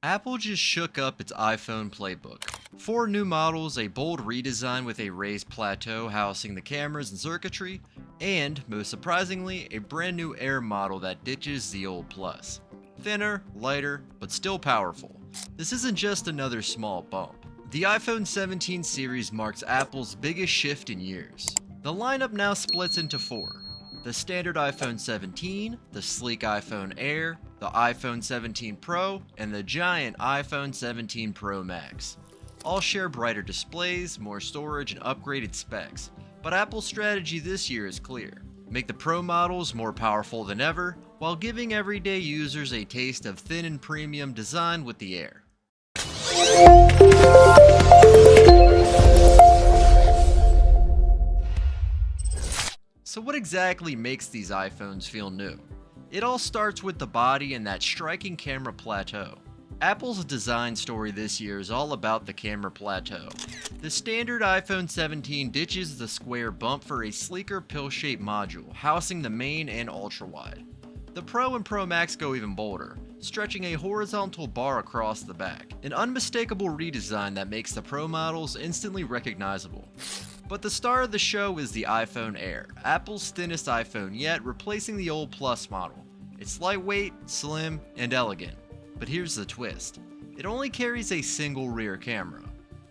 Apple just shook up its iPhone playbook. 4 new models, a bold redesign with a raised plateau housing the cameras and circuitry, and, most surprisingly, a brand new Air model that ditches the old Plus. Thinner, lighter, but still powerful. This isn't just another small bump. The iPhone 17 series marks Apple's biggest shift in years. The lineup now splits into 4. The standard iPhone 17, the sleek iPhone Air, the iPhone 17 Pro, and the giant iPhone 17 Pro Max. All share brighter displays, more storage, and upgraded specs, but Apple's strategy this year is clear. Make the Pro models more powerful than ever, while giving everyday users a taste of thin and premium design with the Air. So what exactly makes these iPhones feel new? It all starts with the body and that striking camera plateau. Apple's design story this year is all about the camera plateau. The standard iPhone 17 ditches the square bump for a sleeker pill-shaped module, housing the main and ultra-wide. The Pro and Pro Max go even bolder, stretching a horizontal bar across the back, an unmistakable redesign that makes the Pro models instantly recognizable. But the star of the show is the iPhone Air, Apple's thinnest iPhone yet, replacing the old Plus model. It's lightweight, slim, and elegant. But here's the twist. It only carries a single rear camera.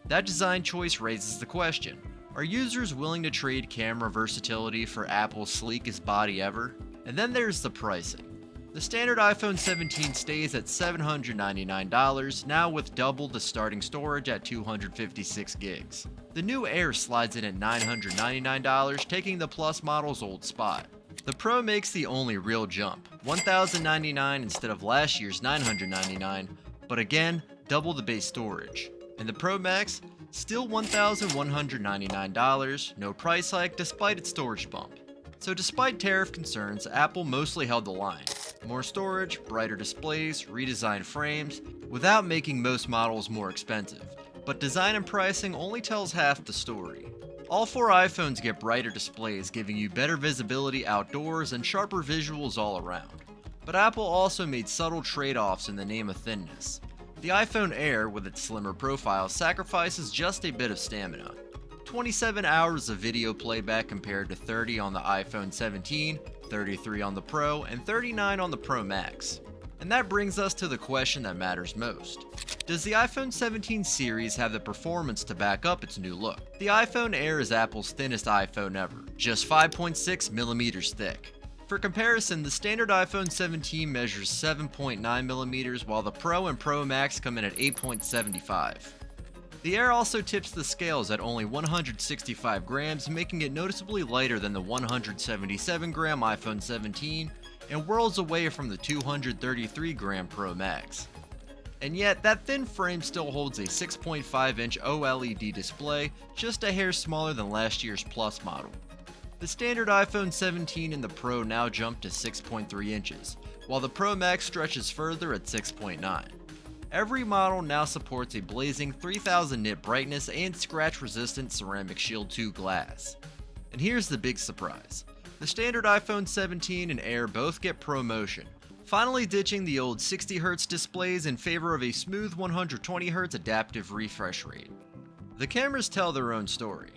That design choice raises the question, are users willing to trade camera versatility for Apple's sleekest body ever? And then there's the pricing. The standard iPhone 17 stays at $799, now with double the starting storage at 256 gigs. The new Air slides in at $999, taking the Plus model's old spot. The Pro makes the only real jump, $1,099 instead of last year's $999, but again, double the base storage. And the Pro Max, still $1,199, no price hike despite its storage bump. So despite tariff concerns, Apple mostly held the line. More storage, brighter displays, redesigned frames, without making most models more expensive. But design and pricing only tells half the story. All 4 iPhones get brighter displays, giving you better visibility outdoors and sharper visuals all around. But Apple also made subtle trade-offs in the name of thinness. The iPhone Air, with its slimmer profile, sacrifices just a bit of stamina. 27 hours of video playback compared to 30 on the iPhone 17, 33 on the Pro, and 39 on the Pro Max. And that brings us to the question that matters most. Does the iPhone 17 series have the performance to back up its new look? The iPhone Air is Apple's thinnest iPhone ever, just 5.6 millimeters thick. For comparison, the standard iPhone 17 measures 7.9 millimeters, while the Pro and Pro Max come in at 8.75. The Air also tips the scales at only 165 grams, making it noticeably lighter than the 177-gram iPhone 17 and worlds away from the 233-gram Pro Max. And yet, that thin frame still holds a 6.5-inch OLED display, just a hair smaller than last year's Plus model. The standard iPhone 17 and the Pro now jump to 6.3 inches, while the Pro Max stretches further at 6.9. Every model now supports a blazing 3000 nit brightness and scratch-resistant ceramic Shield 2 glass. And here's the big surprise. The standard iPhone 17 and Air both get ProMotion, finally ditching the old 60Hz displays in favor of a smooth 120Hz adaptive refresh rate. The cameras tell their own story.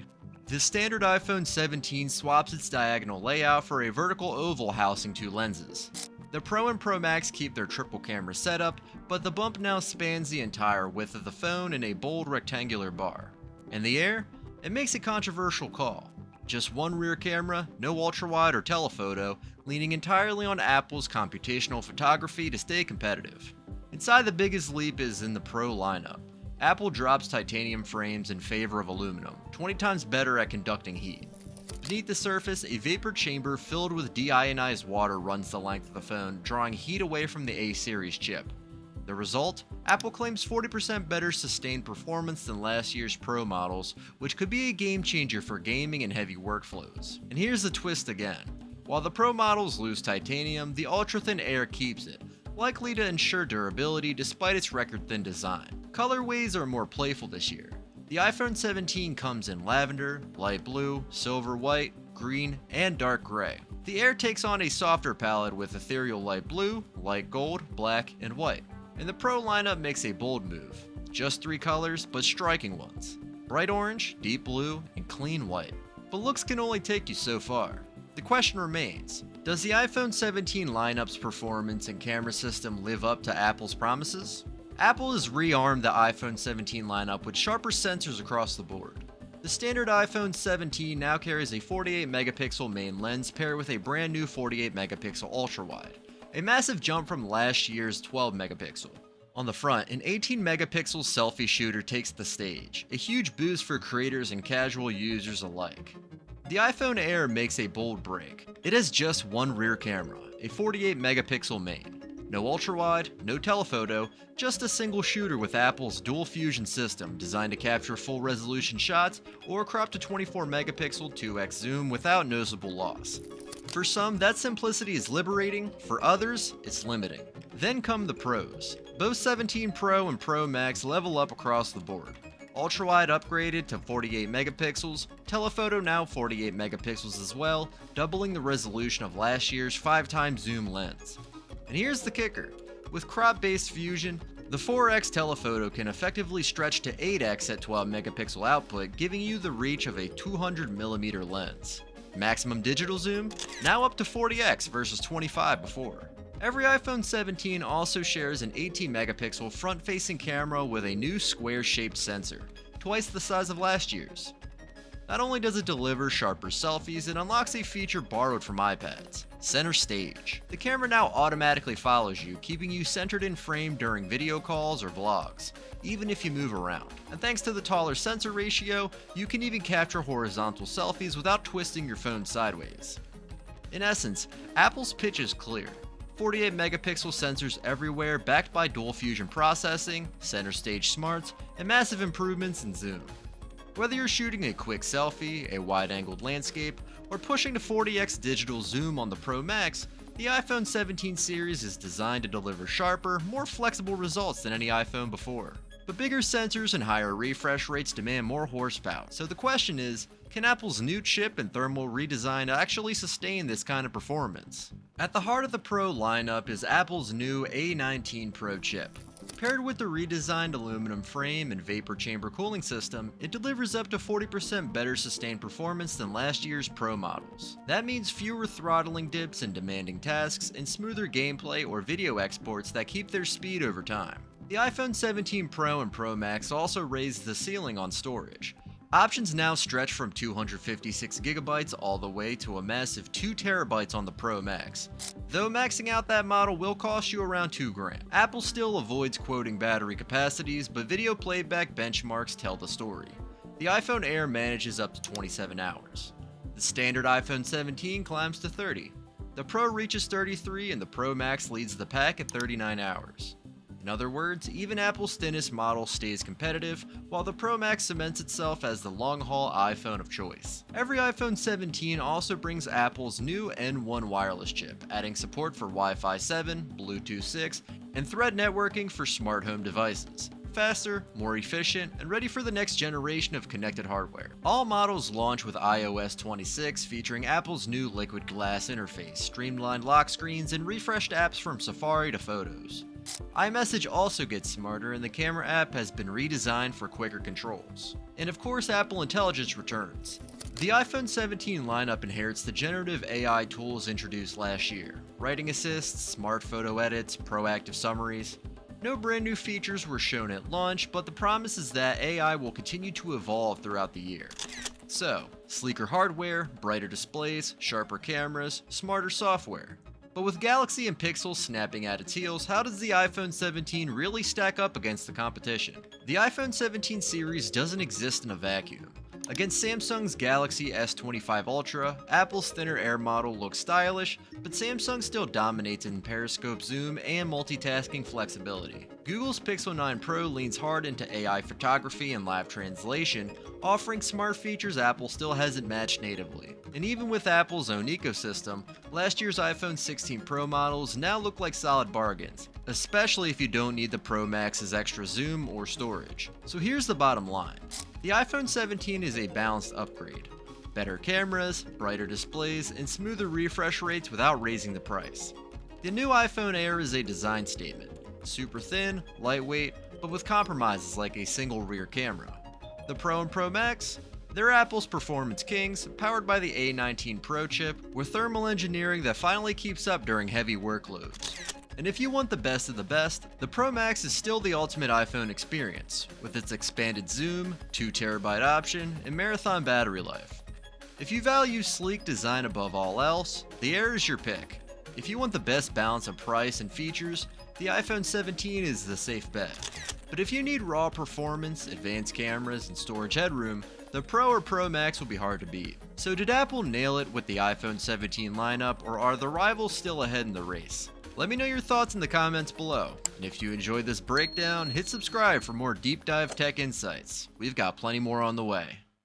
The standard iPhone 17 swaps its diagonal layout for a vertical oval housing 2 lenses. The Pro and Pro Max keep their triple camera setup, but the bump now spans the entire width of the phone in a bold rectangular bar. And the Air? It makes a controversial call. Just one rear camera, no ultra-wide or telephoto, leaning entirely on Apple's computational photography to stay competitive. Inside, the biggest leap is in the Pro lineup. Apple drops titanium frames in favor of aluminum, 20 times better at conducting heat. Beneath the surface, a vapor chamber filled with deionized water runs the length of the phone, drawing heat away from the A-series chip. The result? Apple claims 40% better sustained performance than last year's Pro models, which could be a game changer for gaming and heavy workflows. And here's the twist again. While the Pro models lose titanium, the ultra-thin Air keeps it, likely to ensure durability despite its record-thin design. Colorways are more playful this year. The iPhone 17 comes in lavender, light blue, silver white, green, and dark gray. The Air takes on a softer palette with ethereal light blue, light gold, black, and white. And the Pro lineup makes a bold move. Just 3 colors, but striking ones. Bright orange, deep blue, and clean white. But looks can only take you so far. The question remains, does the iPhone 17 lineup's performance and camera system live up to Apple's promises? Apple has rearmed the iPhone 17 lineup with sharper sensors across the board. The standard iPhone 17 now carries a 48 megapixel main lens paired with a brand new 48 megapixel ultra-wide, a massive jump from last year's 12 megapixel. On the front, an 18 megapixel selfie shooter takes the stage, a huge boost for creators and casual users alike. The iPhone Air makes a bold break. It has just one rear camera, a 48 megapixel main. No ultra-wide, no telephoto, just a single shooter with Apple's dual fusion system designed to capture full resolution shots or crop to 24 megapixel 2x zoom without noticeable loss. For some, that simplicity is liberating, for others, it's limiting. Then come the pros. Both 17 Pro and Pro Max level up across the board. Ultra-wide upgraded to 48 megapixels, telephoto now 48 megapixels as well, doubling the resolution of last year's 5x zoom lens. And here's the kicker. With crop-based fusion, the 4x telephoto can effectively stretch to 8x at 12 megapixel output, giving you the reach of a 200mm lens. Maximum digital zoom? Now up to 40x versus 25 before. Every iPhone 17 also shares an 18 megapixel front-facing camera with a new square-shaped sensor, twice the size of last year's. Not only does it deliver sharper selfies, it unlocks a feature borrowed from iPads, center stage. The camera now automatically follows you, keeping you centered in frame during video calls or vlogs, even if you move around. And thanks to the taller sensor ratio, you can even capture horizontal selfies without twisting your phone sideways. In essence, Apple's pitch is clear. 48 megapixel sensors everywhere backed by dual fusion processing, center stage smarts, and massive improvements in zoom. Whether you're shooting a quick selfie, a wide-angled landscape, or pushing to 40x digital zoom on the Pro Max, the iPhone 17 series is designed to deliver sharper, more flexible results than any iPhone before. But bigger sensors and higher refresh rates demand more horsepower, so the question is, can Apple's new chip and thermal redesign actually sustain this kind of performance? At the heart of the Pro lineup is Apple's new A19 Pro chip. Paired with the redesigned aluminum frame and vapor chamber cooling system, it delivers up to 40% better sustained performance than last year's Pro models. That means fewer throttling dips in demanding tasks and smoother gameplay or video exports that keep their speed over time. The iPhone 17 Pro and Pro Max also raised the ceiling on storage. Options now stretch from 256GB all the way to a massive 2TB on the Pro Max. Though maxing out that model will cost you around $2,000. Apple still avoids quoting battery capacities, but video playback benchmarks tell the story. The iPhone Air manages up to 27 hours. The standard iPhone 17 climbs to 30. The Pro reaches 33 and the Pro Max leads the pack at 39 hours. In other words, even Apple's thinnest model stays competitive, while the Pro Max cements itself as the long-haul iPhone of choice. Every iPhone 17 also brings Apple's new N1 wireless chip, adding support for Wi-Fi 7, Bluetooth 6, and Thread networking for smart home devices. Faster, more efficient, and ready for the next generation of connected hardware. All models launch with iOS 26, featuring Apple's new liquid glass interface, streamlined lock screens, and refreshed apps from Safari to Photos. iMessage also gets smarter, and the camera app has been redesigned for quicker controls. And of course, Apple Intelligence returns. The iPhone 17 lineup inherits the generative AI tools introduced last year: writing assists, smart photo edits, proactive summaries. No brand new features were shown at launch, but the promise is that AI will continue to evolve throughout the year. So, sleeker hardware, brighter displays, sharper cameras, smarter software. But with Galaxy and Pixel snapping at its heels, how does the iPhone 17 really stack up against the competition? The iPhone 17 series doesn't exist in a vacuum. Against Samsung's Galaxy S25 Ultra, Apple's thinner Air model looks stylish, but Samsung still dominates in periscope zoom and multitasking flexibility. Google's Pixel 9 Pro leans hard into AI photography and live translation, offering smart features Apple still hasn't matched natively. And even with Apple's own ecosystem, last year's iPhone 16 Pro models now look like solid bargains, especially if you don't need the Pro Max's extra zoom or storage. So here's the bottom line. The iPhone 17 is a balanced upgrade. Better cameras, brighter displays, and smoother refresh rates without raising the price. The new iPhone Air is a design statement. super thin, lightweight, but with compromises like a single rear camera. The Pro and Pro Max? They're Apple's performance kings, powered by the A19 Pro chip, with thermal engineering that finally keeps up during heavy workloads. And if you want the best of the best, the Pro Max is still the ultimate iPhone experience, with its expanded zoom, 2TB option, and marathon battery life. If you value sleek design above all else, the Air is your pick. If you want the best balance of price and features, the iPhone 17 is the safe bet. But if you need raw performance, advanced cameras, and storage headroom, the Pro or Pro Max will be hard to beat. So did Apple nail it with the iPhone 17 lineup, or are the rivals still ahead in the race? Let me know your thoughts in the comments below. And if you enjoyed this breakdown, hit subscribe for more deep dive tech insights. We've got plenty more on the way.